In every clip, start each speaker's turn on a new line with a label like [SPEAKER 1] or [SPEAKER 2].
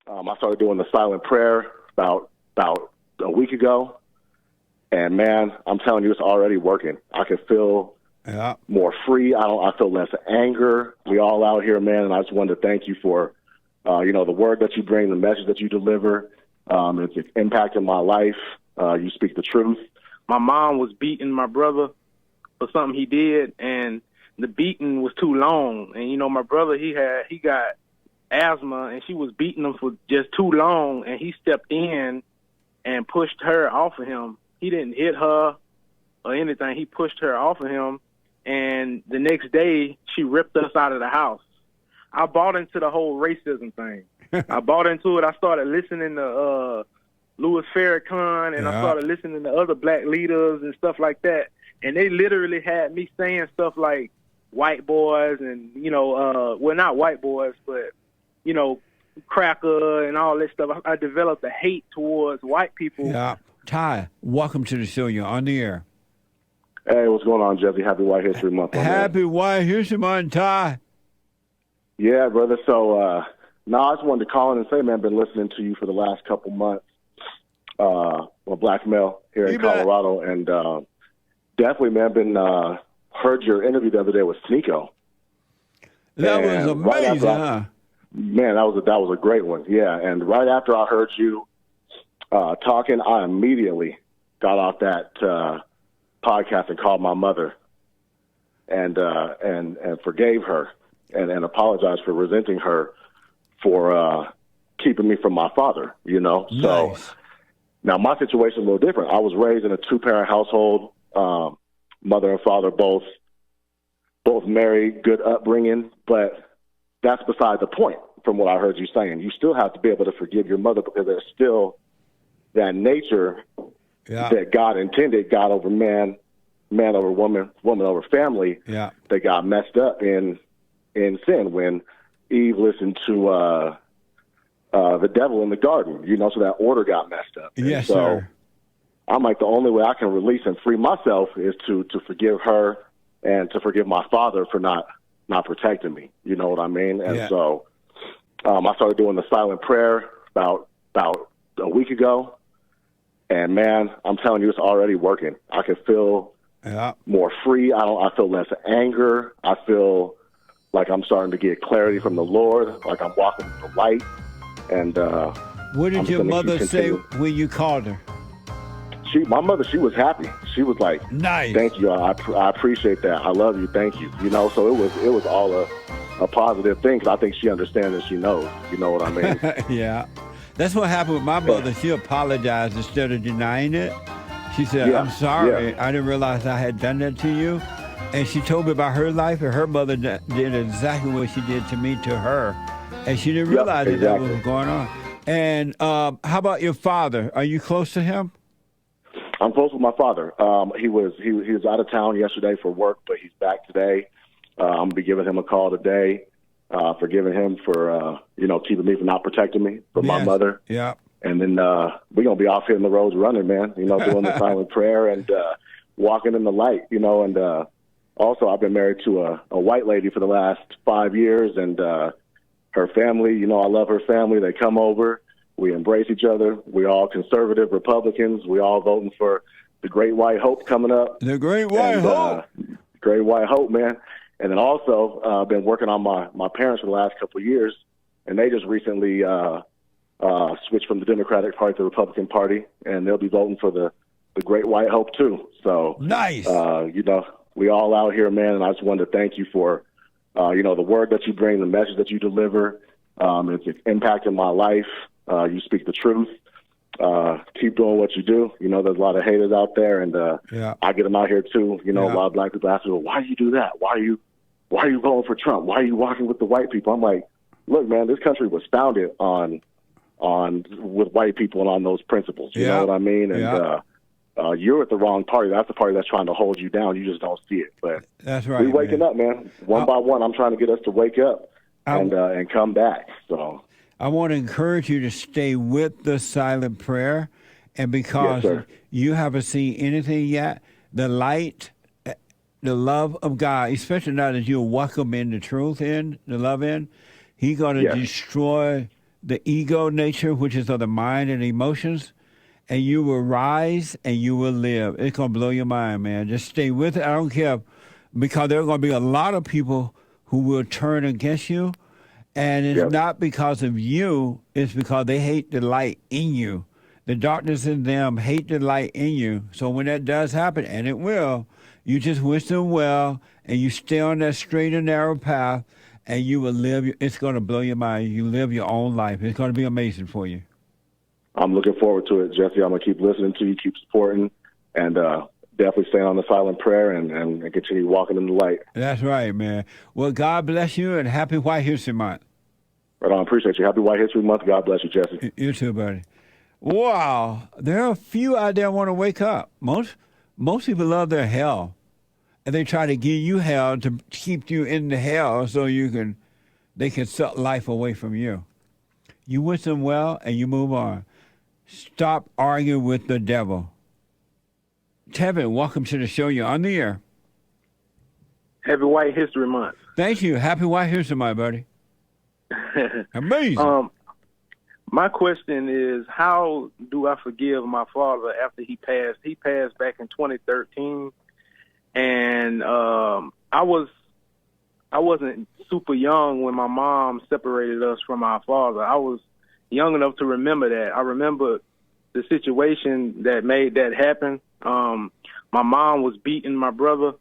[SPEAKER 1] I started doing the silent prayer about a week ago, and man, I'm telling you, it's already working. I can feel more free. I feel less anger. We all out here, man, and I just wanted to thank you for, the word that you bring, the message that you deliver. It's impacting my life. You speak the truth.
[SPEAKER 2] My mom was beating my brother for something he did, and the beating was too long. And, my brother, he got asthma, and she was beating him for just too long, and he stepped in and pushed her off of him. He didn't hit her or anything. He pushed her off of him, and the next day, she ripped us out of the house. I bought into the whole racism thing. I bought into it. I started listening to Louis Farrakhan, and I started listening to other black leaders and stuff like that. And they literally had me saying stuff like white boys and, well, not white boys, but, cracker and all this stuff. I developed a hate towards white people.
[SPEAKER 3] Yeah. Ty, welcome to the show. You're on the air.
[SPEAKER 1] Hey, what's going on, Jesse? Happy White History Month.
[SPEAKER 3] Happy White History Month, Ty.
[SPEAKER 1] Yeah, brother. So, I just wanted to call in and say, man, I've been listening to you for the last couple months. A black male here in Colorado, and definitely, man, heard your interview the other day with Sneeko.
[SPEAKER 3] That was amazing, huh?
[SPEAKER 1] Man, that was a great one. Yeah, and right after I heard you talking, I immediately got off that podcast and called my mother and forgave her and apologized for resenting her for keeping me from my father.
[SPEAKER 3] Nice.
[SPEAKER 1] So. Now, my situation is a little different. I was raised in a two-parent household, mother and father both married, good upbringing, but that's beside the point from what I heard you saying. You still have to be able to forgive your mother because there's still that nature that God intended, God over man, man over woman, woman over family, that got messed up in sin when Eve listened to the devil in the garden, so that order got messed up.
[SPEAKER 3] Yes,
[SPEAKER 1] so
[SPEAKER 3] sir.
[SPEAKER 1] I'm like, the only way I can release and free myself is to forgive her and to forgive my father for not protecting me. You know what I mean? And so I started doing the silent prayer about a week ago, and man, I'm telling you, it's already working. I can feel more free. I feel less anger. I feel like I'm starting to get clarity from the Lord, like I'm walking in the light. And
[SPEAKER 3] what did your mother say when you called her?
[SPEAKER 1] My mother, she was happy. She was like,
[SPEAKER 3] "Nice,
[SPEAKER 1] thank you. I appreciate that. I love you. Thank you." So it was all a positive thing because I think she understands and she knows. You know what I mean?
[SPEAKER 3] Yeah, that's what happened with my mother. She apologized instead of denying it. She said, "I'm sorry. I didn't realize I had done that to you." And she told me about her life, and her mother did exactly what she did to me to her. And she didn't realize that was going on. And how about your father? Are you close to him?
[SPEAKER 1] I'm close with my father. He was out of town yesterday for work, but he's back today. I'm gonna be giving him a call today, forgiving him for keeping me from not protecting me from my mother.
[SPEAKER 3] Yeah.
[SPEAKER 1] And then we're gonna be off hitting the roads running, man. Doing the silent prayer and walking in the light. And also I've been married to a white lady for the last 5 years, and her family, I love her family. They come over. We embrace each other. We all conservative Republicans. We all voting for the Great White Hope coming up.
[SPEAKER 3] The Great White Hope.
[SPEAKER 1] Great White Hope, man. And then also been working on my parents for the last couple of years, and they just recently switched from the Democratic Party to the Republican Party, and they'll be voting for the Great White Hope too. So
[SPEAKER 3] nice.
[SPEAKER 1] We all out here, man, and I just wanted to thank you for the word that you bring, the message that you deliver. It's impacting my life. You speak the truth. Keep doing what you do. There's a lot of haters out there, and I get them out here too. A lot of black people ask me, well, why do you do that? Why are you voting for Trump? Why are you walking with the white people? I'm like, look, man, this country was founded with white people and on those principles. You know what I mean? And you're at the wrong party. That's the party that's trying to hold you down. You just don't see it. But
[SPEAKER 3] that's right.
[SPEAKER 1] We're waking up, man. One by one, I'm trying to get us to wake up and come back. So
[SPEAKER 3] I want to encourage you to stay with the silent prayer, and because you haven't seen anything yet, the light, the love of God, especially now that you're welcoming the truth in, the love in, He's going to destroy the ego nature, which is of the mind and emotions, and you will rise and you will live. It's going to blow your mind, man. Just stay with it. I don't care, because there are going to be a lot of people who will turn against you, and it's not because of you. It's because they hate the light in you. The darkness in them hate the light in you. So when that does happen, and it will, you just wish them well, and you stay on that straight and narrow path, and you will live. It's going to blow your mind. You live your own life. It's going to be amazing for you.
[SPEAKER 1] I'm looking forward to it, Jesse. I'm going to keep listening to you, keep supporting, and definitely staying on the silent prayer and continue walking in the light.
[SPEAKER 3] That's right, man. Well, God bless you, and happy White History Month.
[SPEAKER 1] Right on. Appreciate you. Happy White History Month. God bless you, Jesse.
[SPEAKER 3] You too, buddy. Wow. There are a few out there want to wake up. Most people love their hell, and they try to give you hell to keep you in the hell so they can suck life away from you. You wish them well, and you move on. Stop arguing with the devil. Tevin, welcome to the show. You're on the air.
[SPEAKER 2] Happy White History Month.
[SPEAKER 3] Thank you. Happy White History Month, buddy. Amazing.
[SPEAKER 2] My question is, how do I forgive my father after he passed? He passed back in 2013, and I wasn't super young when my mom separated us from our father. I was young enough to remember that. I remember the situation that made that happen. My mom was beating my brother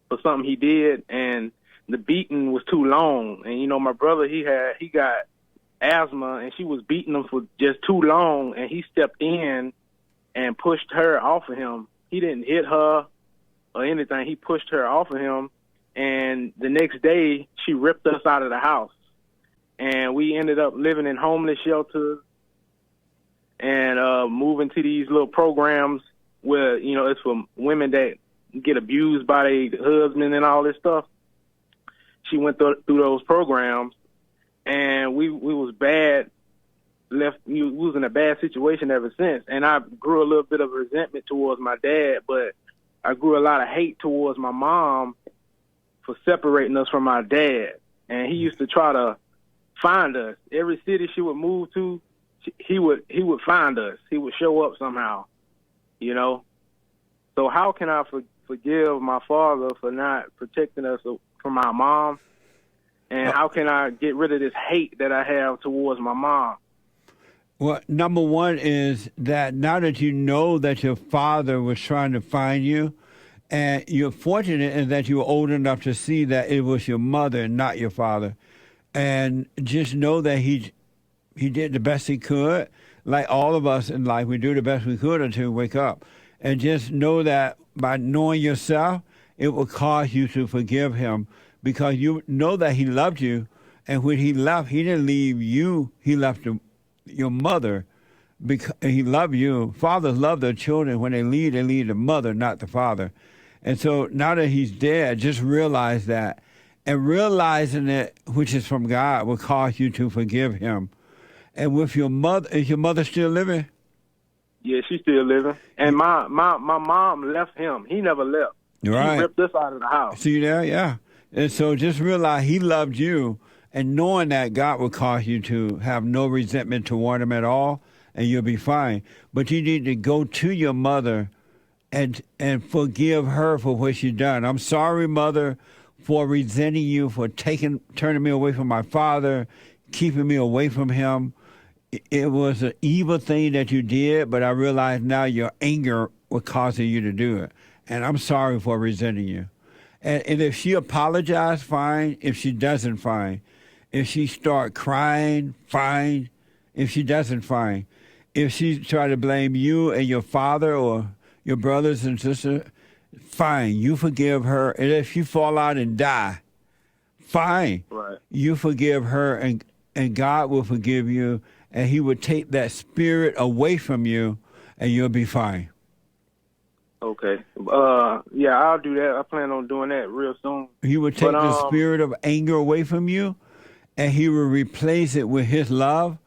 [SPEAKER 2] for something he did, and the beating was too long. And, you know, my brother, he got asthma, and she was beating him for just too long, and he stepped in and pushed her off of him. He didn't hit her or anything. He pushed her off of him, and the next day she ripped us out of the house. And we ended up living in homeless shelters and moving to these little programs where, you know, it's for women that get abused by their husband and all this stuff. She went through those programs, and we was bad. We was in a bad situation ever since. And I grew a little bit of resentment towards my dad, but I grew a lot of hate towards my mom for separating us from our dad. And he used to try to find us. Every city she would move to, he would find us. He would show up somehow, you know. So how can I forgive my father for not protecting us from our mom? And how can I get rid of this hate that I have towards my mom?
[SPEAKER 3] Well, number one is that now that you know that your father was trying to find you, and you're fortunate in that you were old enough to see that it was your mother and not your father. And just know that he did the best he could. Like all of us in life, we do the best we could until we wake up. And just know that by knowing yourself, it will cause you to forgive him, because you know that he loved you. And when he left, he didn't leave you. He left your mother, because he loved you. Fathers love their children. When they leave the mother, not the father. And so now that he's dead, just realize that. And realizing it, which is from God, will cause you to forgive him. And with your mother, is your mother still living?
[SPEAKER 2] Yeah, she's still living. And my mom left him. He never left.
[SPEAKER 3] Right.
[SPEAKER 2] He ripped us out of the house.
[SPEAKER 3] See there? Yeah. And so just realize he loved you, and knowing that, God will cause you to have no resentment toward him at all, and you'll be fine. But you need to go to your mother and forgive her for what she's done. I'm sorry, Mother, for resenting you, for turning me away from my father, keeping me away from him. It was an evil thing that you did, but I realize now your anger was causing you to do it. And I'm sorry for resenting you. And if she apologized, fine. If she doesn't, fine. If she start crying, fine. If she doesn't, fine. If she try to blame you and your father or your brothers and sisters, fine. You forgive her. And if you fall out and die, fine.
[SPEAKER 2] Right.
[SPEAKER 3] You forgive her, and God will forgive you, and he will take that spirit away from you, and you'll be fine.
[SPEAKER 2] Okay. Yeah, I'll do that. I plan on doing that real soon.
[SPEAKER 3] He will take the spirit of anger away from you, and he will replace it with his love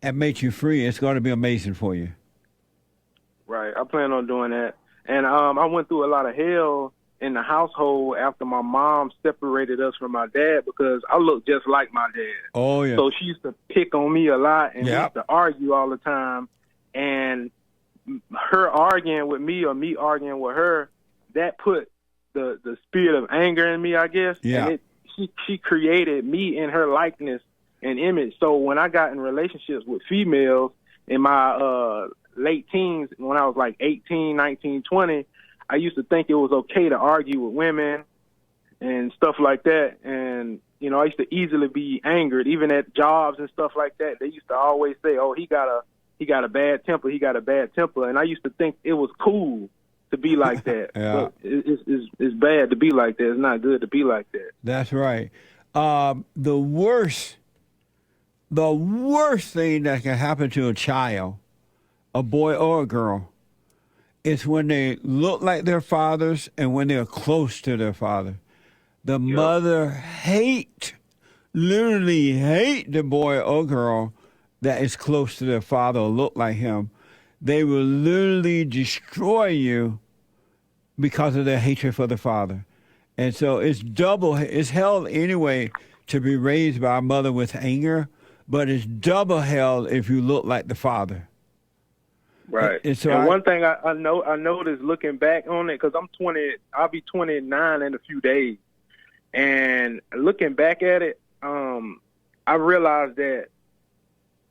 [SPEAKER 3] and make you free. It's going to be amazing for you.
[SPEAKER 2] Right. I plan on doing that. And I went through a lot of hell in the household after my mom separated us from my dad because I looked just like my dad.
[SPEAKER 3] Oh, yeah.
[SPEAKER 2] So she used to pick on me a lot, and we
[SPEAKER 3] Yep.
[SPEAKER 2] used to argue all the time. And her arguing with me or me arguing with her, that put the spirit of anger in me, I guess.
[SPEAKER 3] Yeah.
[SPEAKER 2] And she created me in her likeness and image. So when I got in relationships with females in my late teens, when I was like 18, 19, 20, I used to think it was okay to argue with women and stuff like that. And, you know, I used to easily be angered, even at jobs and stuff like that. They used to always say, oh, he got a bad temper. He got a bad temper. And I used to think it was cool to be like that.
[SPEAKER 3] Yeah.
[SPEAKER 2] But it's bad to be like that. It's not good to be like that.
[SPEAKER 3] That's right. The worst thing that can happen to a child, a boy or a girl, is when they look like their fathers and when they're close to their father. The mother literally hate the boy or girl that is close to their father or look like him. They will literally destroy you because of their hatred for the father. And so it's hell anyway to be raised by a mother with anger, but it's double hell if you look like the father.
[SPEAKER 2] Right.
[SPEAKER 3] And so
[SPEAKER 2] one thing I noticed looking back on it, because I'm 20, I'll be 29 in a few days. And looking back at it, I realized that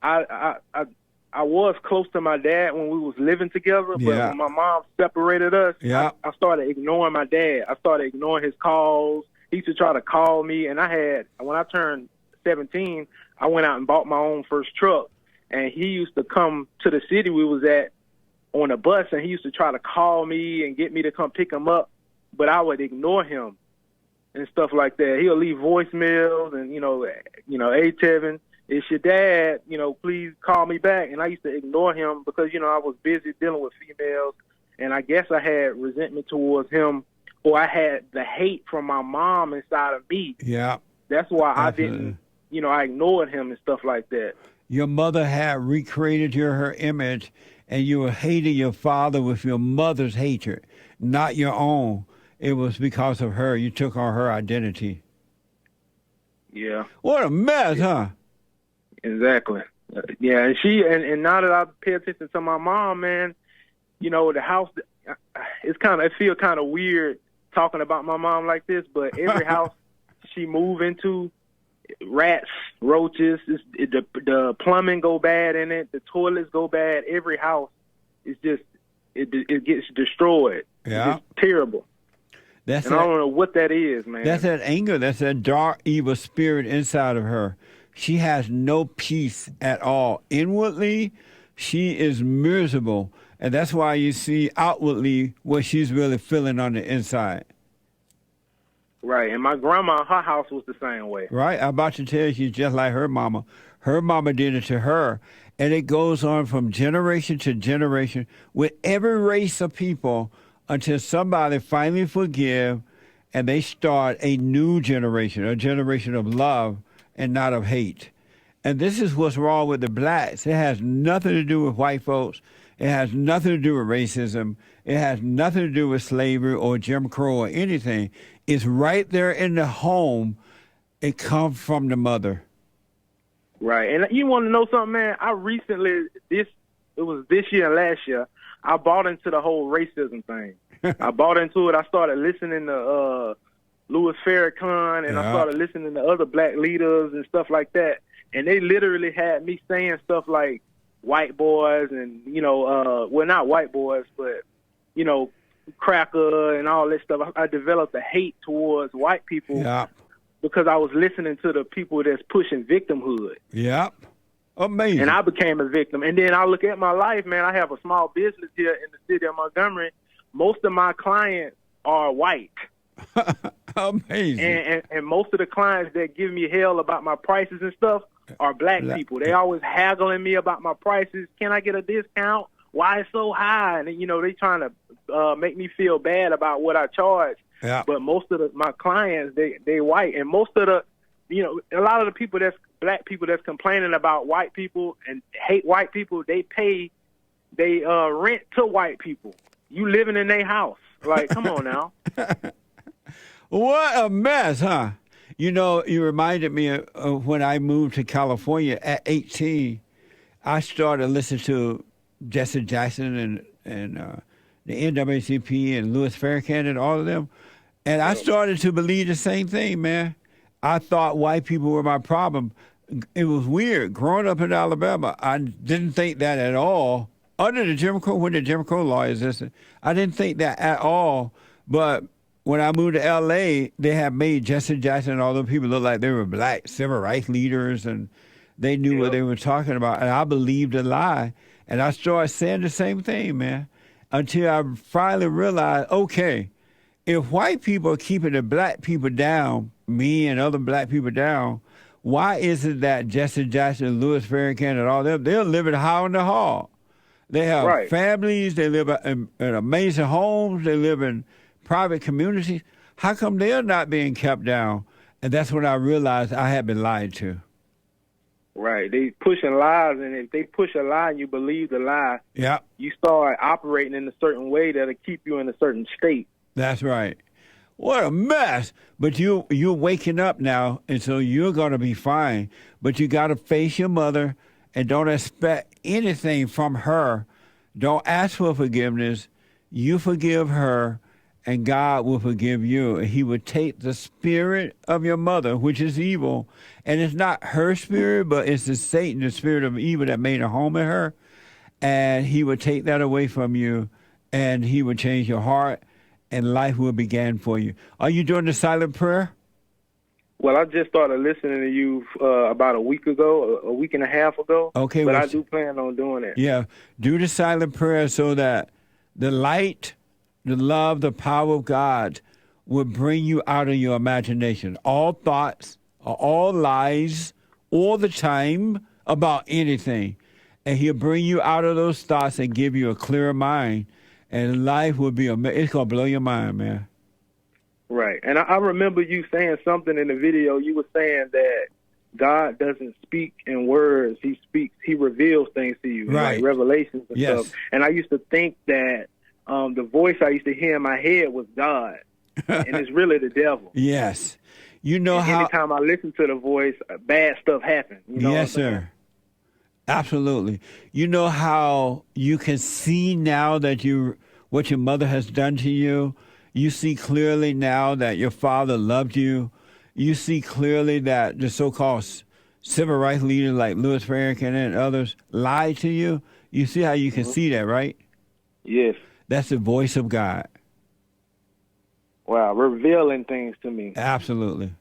[SPEAKER 2] I was close to my dad when we was living together, but when my mom separated us, I started ignoring my dad. I started ignoring his calls. He used to try to call me, and when I turned 17, I went out and bought my own first truck, and he used to come to the city we was at on a bus, and he used to try to call me and get me to come pick him up, but I would ignore him and stuff like that. He'll leave voicemails and, hey, Tevin, it's your dad, please call me back. And I used to ignore him because, I was busy dealing with females, and I guess I had resentment towards him, or I had the hate from my mom inside of me.
[SPEAKER 3] Yeah.
[SPEAKER 2] That's why I didn't, I ignored him and stuff like that.
[SPEAKER 3] Your mother had recreated her image, and you were hating your father with your mother's hatred, not your own. It was because of her. You took on her identity.
[SPEAKER 2] Yeah.
[SPEAKER 3] What a mess, huh?
[SPEAKER 2] Exactly. Yeah, and now that I pay attention to my mom, man, the house, it feels kind of weird talking about my mom like this, but every house she moved into, rats, roaches, the plumbing go bad in it, the toilets go bad. Every house is just it gets destroyed.
[SPEAKER 3] Yeah,
[SPEAKER 2] it's terrible. I don't know what that is, man.
[SPEAKER 3] That's that anger. That's that dark, evil spirit inside of her. She has no peace at all. Inwardly, she is miserable, and that's why you see outwardly what she's really feeling on the inside.
[SPEAKER 2] Right, and my grandma, her house was the same way.
[SPEAKER 3] Right, I'm about to tell you, she's just like her mama. Her mama did it to her, and it goes on from generation to generation with every race of people until somebody finally forgive, and they start a new generation, a generation of love and not of hate. And this is what's wrong with the blacks. It has nothing to do with white folks. It has nothing to do with racism. It has nothing to do with slavery or Jim Crow or anything. It's right there in the home. It comes from the mother.
[SPEAKER 2] Right. And you want to know something, man? I recently, it was this year and last year, I bought into the whole racism thing. I bought into it. I started listening to Louis Farrakhan, and I started listening to other black leaders and stuff like that. And they literally had me saying stuff like white boys and, well, not white boys, but, cracker and all this stuff. I developed a hate towards white people because I was listening to the people that's pushing victimhood.
[SPEAKER 3] Yep. Amazing.
[SPEAKER 2] And I became a victim. And then I look at my life, man. I have a small business here in the city of Montgomery. Most of my clients are white.
[SPEAKER 3] Amazing.
[SPEAKER 2] And most of the clients that give me hell about my prices and stuff are black people. They always haggling me about my prices. Can I get a discount? Why it's so high? And, they trying to make me feel bad about what I charge.
[SPEAKER 3] Yeah.
[SPEAKER 2] But most of my clients, they white. And most of the, a lot of the people that's black people that's complaining about white people and hate white people, they rent to white people. You living in their house. Like, come on now.
[SPEAKER 3] What a mess, huh? You know, you reminded me of when I moved to California at 18. I started listening to Jesse Jackson and the NAACP and Louis Farrakhan and all of them. And I started to believe the same thing, man. I thought white people were my problem. It was weird. Growing up in Alabama, I didn't think that at all. Under the Jim Crow, when the Jim Crow law existed, I didn't think that at all. But when I moved to L.A., they had made Jesse Jackson and all those people look like they were black civil rights leaders, and they knew what they were talking about. And I believed a lie. And I started saying the same thing, man, until I finally realized, okay, if white people are keeping the black people down, me and other black people down, why is it that Jesse Jackson, Louis Farrakhan, and all them, they're living high on the hall? They have families, they live in amazing homes, they live in private communities. How come they're not being kept down? And that's when I realized I had been lied to.
[SPEAKER 2] Right. They pushing lies, and if they push a lie and you believe the lie, you start operating in a certain way that'll keep you in a certain state.
[SPEAKER 3] That's right. What a mess. But you're waking up now, and so you're going to be fine. But you got to face your mother and don't expect anything from her. Don't ask for forgiveness. You forgive her, and God will forgive you. And he will take the spirit of your mother, which is evil, and it's not her spirit, but it's the Satan, the spirit of evil that made a home in her, and he would take that away from you, and he would change your heart, and life will begin for you. Are you doing the silent prayer?
[SPEAKER 2] Well, I just started listening to you about a week and a half ago.
[SPEAKER 3] Okay,
[SPEAKER 2] but I do plan on doing it.
[SPEAKER 3] Yeah, do the silent prayer so that the light, the love, the power of God will bring you out of your imagination. All thoughts are all lies all the time about anything. And he'll bring you out of those thoughts and give you a clearer mind. And life will be amazing. It's going to blow your mind, man.
[SPEAKER 2] Right. And I remember you saying something in the video. You were saying that God doesn't speak in words. He speaks. He reveals things to you, like revelations and stuff. And I used to think that the voice I used to hear in my head was God, and it's really the devil.
[SPEAKER 3] Yes. You know how...
[SPEAKER 2] Anytime I listen to the voice, bad stuff happens. You know
[SPEAKER 3] yes, sir. Absolutely. You know how you can see now that what your mother has done to you? You see clearly now that your father loved you. You see clearly that the so-called civil rights leaders like Louis Farrakhan and others lied to you. You see how you can see that, right?
[SPEAKER 2] Yes.
[SPEAKER 3] That's the voice of God.
[SPEAKER 2] Wow, revealing things to me.
[SPEAKER 3] Absolutely.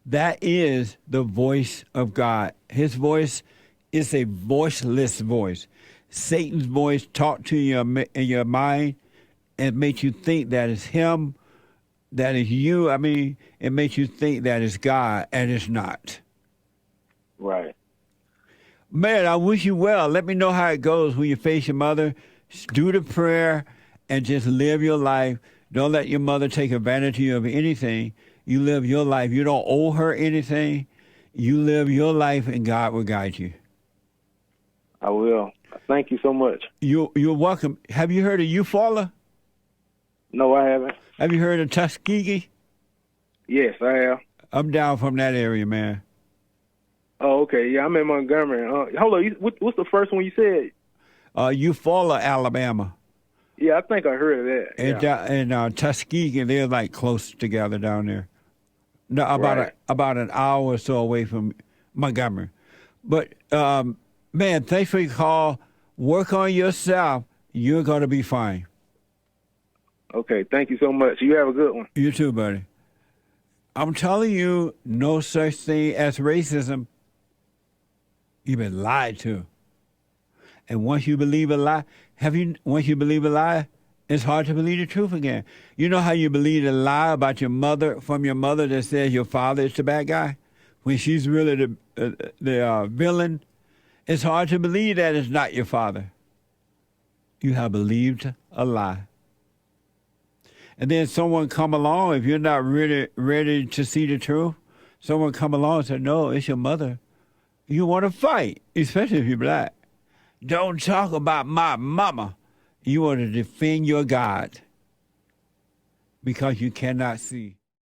[SPEAKER 3] That is the voice of God. His voice is a voiceless voice. Satan's voice talks to you in your mind and makes you think that it's him, that is you. I mean, it makes you think that it's God, and it's not.
[SPEAKER 2] Right.
[SPEAKER 3] Man, I wish you well. Let me know how it goes when you face your mother. Do the prayer and just live your life. Don't let your mother take advantage of you of anything. You live your life. You don't owe her anything. You live your life, and God will guide you.
[SPEAKER 2] I will. Thank you so much.
[SPEAKER 3] You're welcome. Have you heard of Eufaula?
[SPEAKER 2] No, I haven't.
[SPEAKER 3] Have you heard of Tuskegee?
[SPEAKER 2] Yes, I have.
[SPEAKER 3] I'm down from that area, man.
[SPEAKER 2] Oh, okay. Yeah, I'm in Montgomery. Hold on. What's the first one you said?
[SPEAKER 3] Eufaula, Alabama.
[SPEAKER 2] Yeah, I think I heard of that.
[SPEAKER 3] And Tuskegee, they're like close together down there. No, about an hour or so away from Montgomery. But man, thanks for your call. Work on yourself. You're gonna be fine.
[SPEAKER 2] Okay, thank you so much. You have a good one.
[SPEAKER 3] You too, buddy. I'm telling you, no such thing as racism. You've been lied to. And once you believe a lie, once you believe a lie, it's hard to believe the truth again. You know how you believe a lie about your mother, from your mother that says your father is the bad guy? When she's really the villain, it's hard to believe that it's not your father. You have believed a lie. And then someone come along, if you're not really ready to see the truth, someone come along and say, no, it's your mother. You want to fight, especially if you're black. Don't talk about my mama. You want to defend your God. because you cannot see.